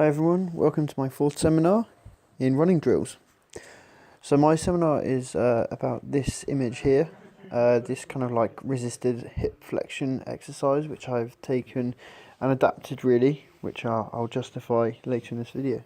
Hi everyone, welcome to my fourth seminar in running drills. So my seminar is about this image here, this kind of like resisted hip flexion exercise which I've taken and adapted really, which I'll justify later in this video.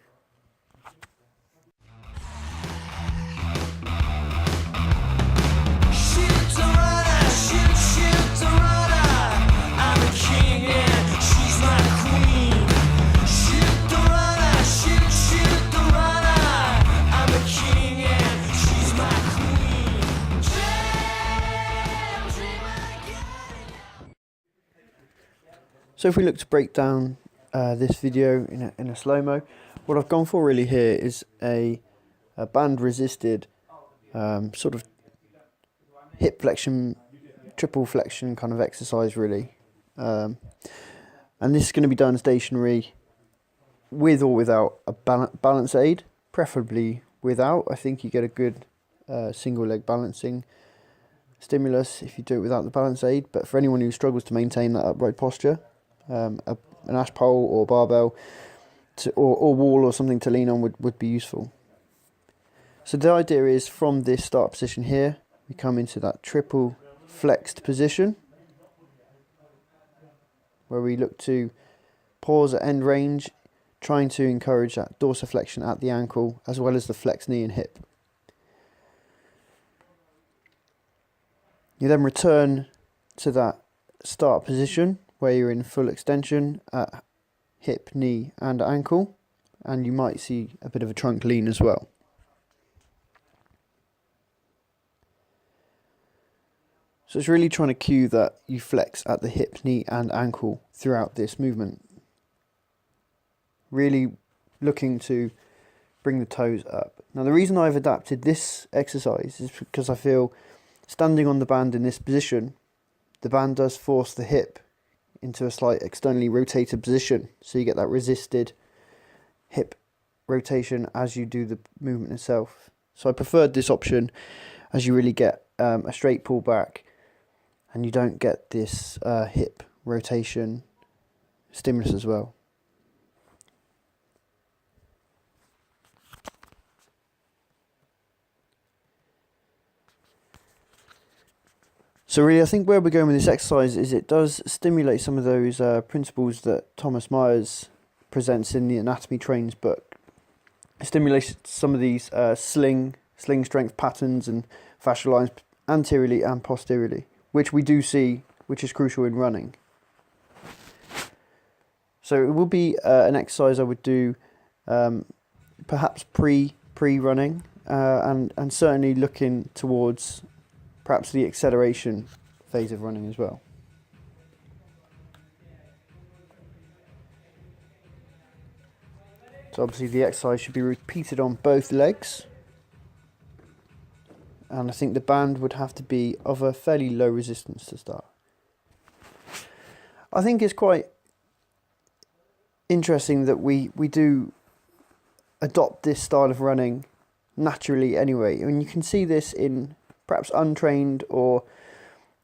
So if we look to break down this video in a slow-mo, what I've gone for really here is a band resisted sort of hip flexion, triple flexion kind of exercise really. And this is going to be done stationary with or without a balance aid, preferably without. I think you get a good single leg balancing stimulus if you do it without the balance aid, but for anyone who struggles to maintain that upright posture, an ash pole or barbell or wall or something to lean on would be useful. So the idea is from this start position here, we come into that triple flexed position where we look to pause at end range, trying to encourage that dorsiflexion at the ankle as well as the flexed knee and hip. You then return to that start position where you're in full extension at hip, knee and ankle, and you might see a bit of a trunk lean as well. So it's really trying to cue that you flex at the hip, knee and ankle throughout this movement. Really looking to bring the toes up. Now the reason I've adapted this exercise is because I feel standing on the band in this position, the band does force the hip into a slight externally rotated position, so you get that resisted hip rotation as you do the movement itself. So I preferred this option as you really get a straight pull back and you don't get this hip rotation stimulus as well. So really I think where we're going with this exercise is it does stimulate some of those principles that Thomas Myers presents in the Anatomy Trains book. It stimulates some of these sling strength patterns and fascial lines anteriorly and posteriorly, which we do see, which is crucial in running. So it will be an exercise I would do perhaps pre-running and certainly looking towards perhaps the acceleration phase of running as well. So obviously the exercise should be repeated on both legs, and I think the band would have to be of a fairly low resistance to start. I think it's quite interesting that we do adopt this style of running naturally anyway. I mean, you can see this in perhaps untrained or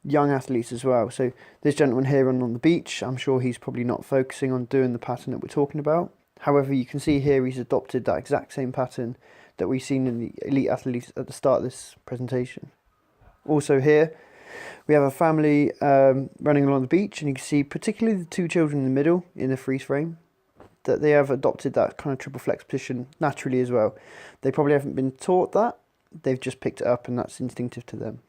young athletes as well. So this gentleman here on the beach, I'm sure he's probably not focusing on doing the pattern that we're talking about. However, you can see here he's adopted that exact same pattern that we've seen in the elite athletes at the start of this presentation. Also here, we have a family running along the beach, and you can see particularly the two children in the middle in the freeze frame, that they have adopted that kind of triple flex position naturally as well. They probably haven't been taught that. They've just picked it up and that's instinctive to them.